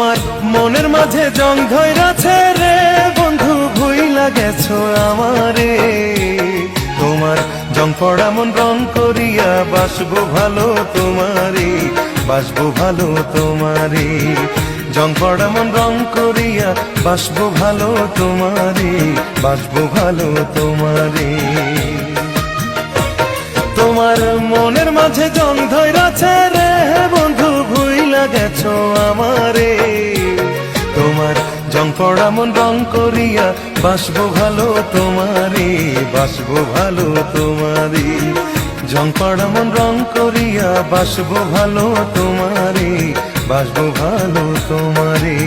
তোমার মনের মাঝে জং ধইরাছে রে বন্ধু, ভুইলা গেছো আমারে। তোমার জং পড়া মন রং করিয়া বাসবো ভালো তোমারে, বাসবো ভালো তোমারে। জং পড়া মন রং করিয়া বাসবো ভালো তোমারে, বাসবো ভালো তোমারে। তোমার মনের মাঝে জং ধইরাছে রে বন্ধু, ভুইলা গেছো আমারে। তোমার জং পড়া মন রং করিয়া বাসবো ভালো তোমারে, বাসবো ভালো তোমারে। জং পড়া মন রং করিয়া বাসবো ভালো তোমারে, বাসবো ভালো তোমারে।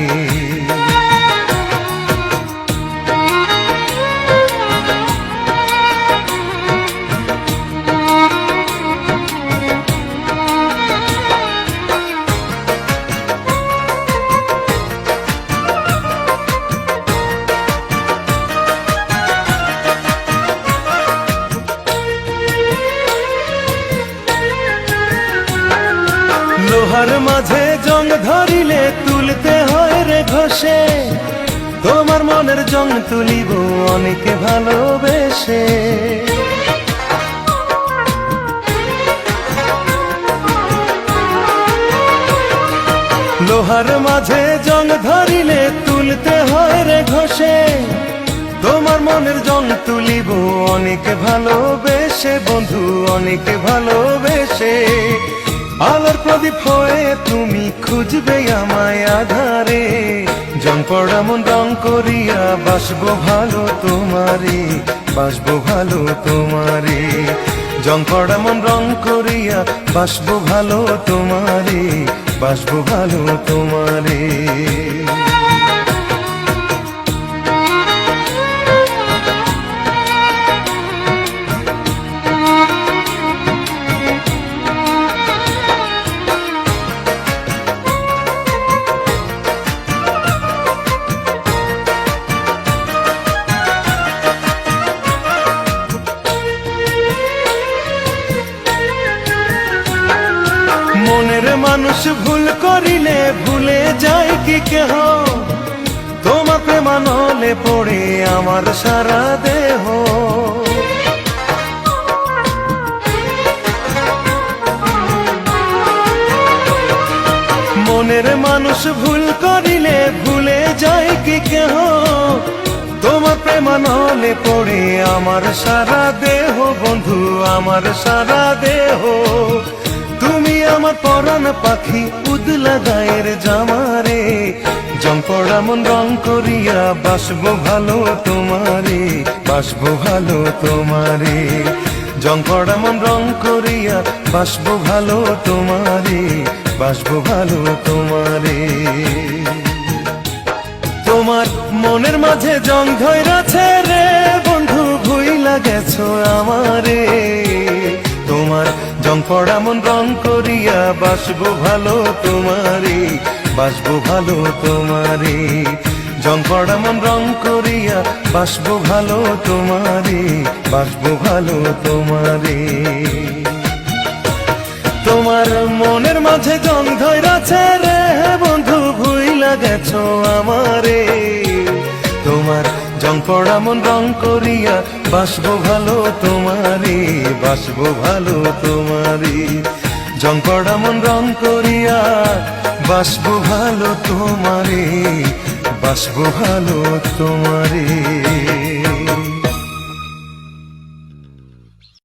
লোহার মাঝে জং ধরিলে তুলতে হয় রে ঘষে, তোমার মনের জং তুলিব অনেকে ভালোবেসে। লোহার মাঝে জং ধরিলে তুলতে হয় রে ঘষে, তোমার মনের জং তুলিব অনেকে ভালোবেসে বন্ধু, অনেকে ভালোবেসে। আলোর প্রদীপ হয়ে তুমি খুঁজবে আমায় আধারে, জং পড়া মন রং করিয়া বাসবো ভালো তোমারে, বাসবো ভালো তোমারে। জং পড়া মন রং করিয়া বাসবো ভালো তোমারে, বাসবো ভালো তোমারে। মনের মানুষ ভুল করিলে ভুলে যায় কি কেহ, তোমার প্রেমানলে পড়ে আমার সারা দেহ। মনের মানুষ ভুল করিলে ভুলে যায় কি কেহ, তোমার প্রেমানলে পড়ে আমার সারা দেহ বন্ধু, আমার সারা দেহ। তুমি আমার পরাণ পাখি উদলা গায়ের জামারে, জং পড়া মন রং করিয়া বাসবো ভালো তোমারে, বাসবো ভালো তোমারে। জং পড়া মন রং করিয়া বাসবো ভালো তোমারে, বাসবো ভালো তোমারে। তোমার মনের মাঝে জং ধইরাছে রে বন্ধু, ভুইলা গেছো আমারে। তোমার জং পড়া মন রং করিয়া বাসবো ভালো তোমারে, বাসবো ভালো তোমারে। জং পড়া মন রং করিয়া বাসবো ভালো তোমারে, বাসবো ভালো তোমারে। তোমার মনের মাঝে জং ধইরাছে রে বন্ধু, ভুইলা গেছো আমারে। তোমার জং পড়া মন রং করিয়া বাসবো ভালো তোমারে, বাসবো ভালো তোমারে। জং পড়া মন রং করিয়া বাসবো ভালো তোমারে, বাসবো ভালো তোমারে।